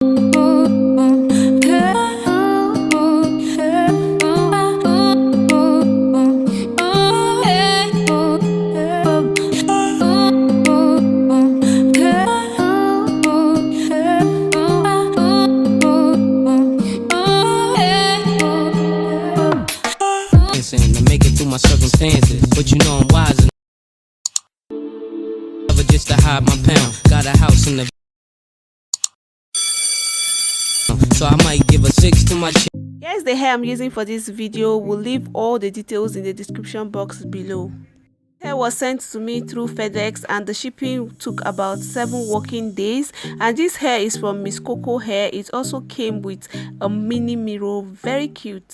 To make it through my circumstances, but you know I'm wise enough never just to hide my pound. Got a house in the so I might give a 6 to my chick. Here's the hair I'm using for this video. We'll leave all the details in the description box below. Hair was sent to me through FedEx and the shipping took about 7 working days, and this hair is from Mscoco hair. It also came with a mini mirror, very cute.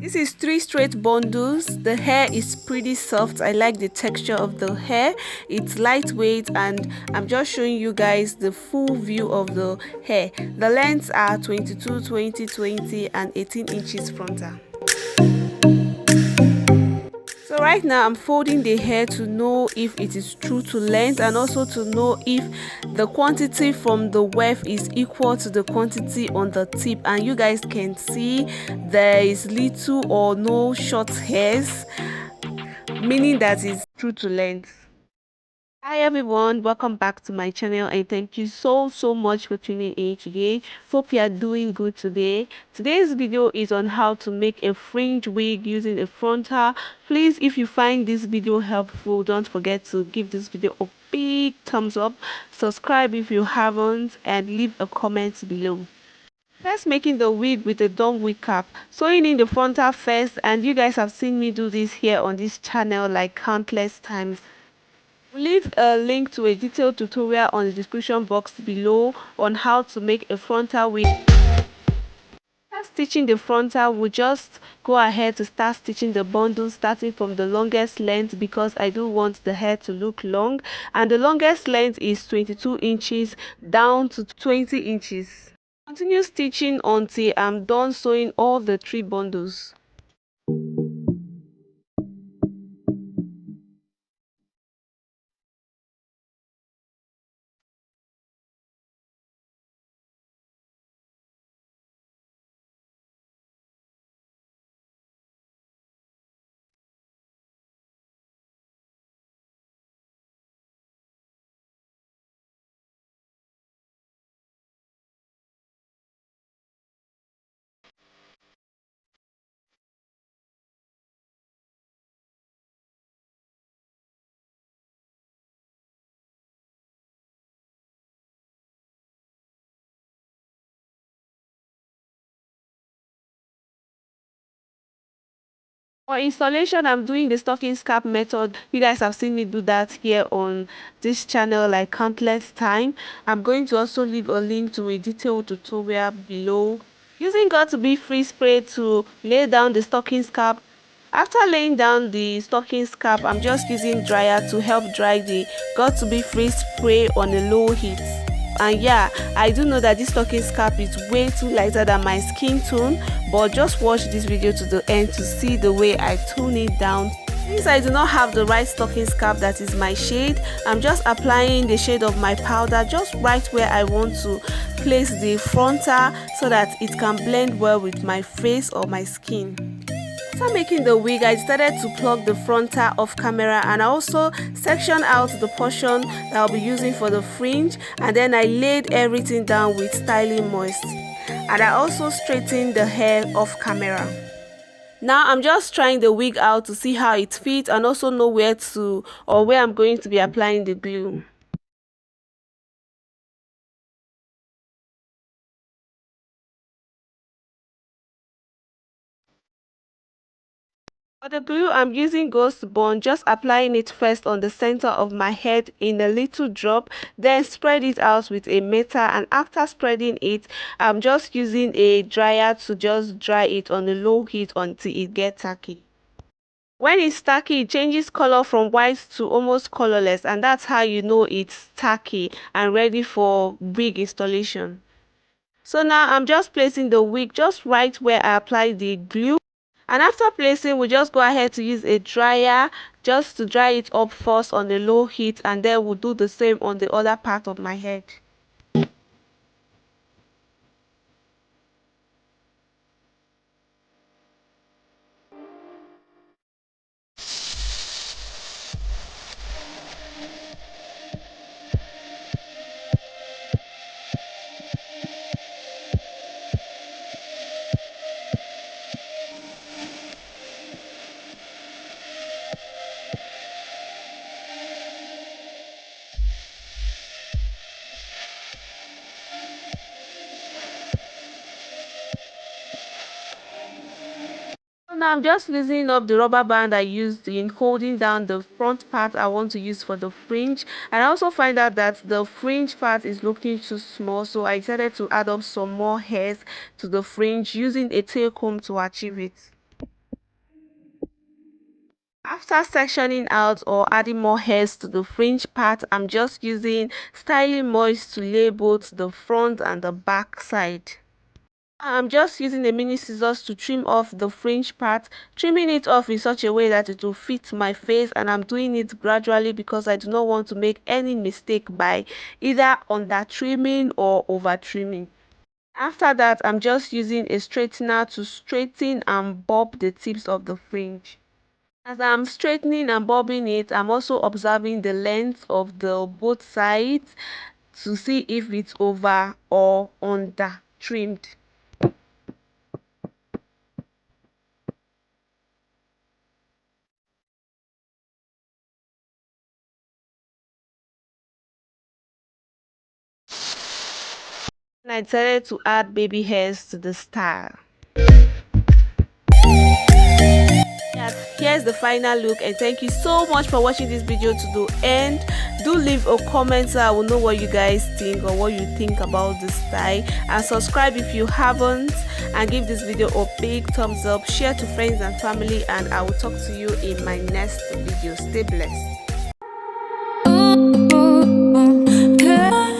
This is 3 straight bundles. The hair is pretty soft. I like the texture of the hair. It's lightweight, and I'm just showing you guys the full view of the hair. The lengths are 22, 20, 20 and 18 inches frontal. So right now I'm folding the hair to know if it is true to length, and also to know if the quantity from the weft is equal to the quantity on the tip. And you guys can see there is little or no short hairs, meaning that it's true to length. Hi everyone, welcome back to my channel, and thank you so much for tuning in today. Hope you are doing good today. Today's video is on how to make a fringe wig using a frontal. Please, if you find this video helpful, don't forget to give this video a big thumbs up, subscribe if you haven't, and leave a comment below. First, making the wig with a dumb wig cap. Sewing in the frontal first, and you guys have seen me do this here on this channel like countless times. We'll leave a link to a detailed tutorial on the description box below on how to make a frontal wig. After stitching the frontal, we'll just go ahead to start stitching the bundle, starting from the longest length, because I do want the hair to look long, and the longest length is 22 inches down to 20 inches. Continue stitching until I'm done sewing all the 3 bundles. For installation, I'm doing the stocking scalp method. You guys have seen me do that here on this channel like countless times. I'm going to also leave a link to a detailed tutorial below. Using got2b free spray to lay down the stocking scalp. After laying down the stocking scalp, I'm just using dryer to help dry the got2b free spray on a low heat. And yeah, I do know that this stocking scalp is way too lighter than my skin tone, but just watch this video to the end to see the way I tone it down. Since I do not have the right stocking scalp that is my shade, I'm just applying the shade of my powder just right where I want to place the frontal so that it can blend well with my face or my skin. After making the wig, I decided to plug the frontal off camera, and I also sectioned out the portion that I'll be using for the fringe, and then I laid everything down with styling moist, and I also straightened the hair off camera. Now I'm just trying the wig out to see how it fits, and also know where I'm going to be applying the glue. For the glue, I'm using Ghost Bond, just applying it first on the center of my head in a little drop, then spread it out with a metal, and after spreading it, I'm just using a dryer to just dry it on a low heat until it gets tacky. When it's tacky, it changes color from white to almost colorless, and that's how you know it's tacky and ready for wig installation. So now I'm just placing the wig just right where I applied the glue. And after placing, we just go ahead to use a dryer just to dry it up first on a low heat, and then we'll do the same on the other part of my head. now I'm just loosening up the rubber band I used in holding down the front part I want to use for the fringe, and I also find out that the fringe part is looking too small, so I decided to add up some more hairs to the fringe using a tail comb to achieve it. After sectioning out or adding more hairs to the fringe part, I'm just using styling moist to lay both the front and the back side. I'm just using a mini scissors to trim off the fringe part, trimming it off in such a way that it will fit my face, and I'm doing it gradually because I do not want to make any mistake by either under trimming or over trimming. After that, I'm just using a straightener to straighten and bob the tips of the fringe. As I'm straightening and bobbing it, I'm also observing the length of the both sides to see if it's over or under trimmed. And I decided to add baby hairs to the style. Yes, here's the final look, and thank you so much for watching this video to the end. Do leave a comment so I will know what you guys think or what you think about the style, and subscribe if you haven't, and give this video a big thumbs up, share to friends and family, and I will talk to you in my next video. Stay blessed.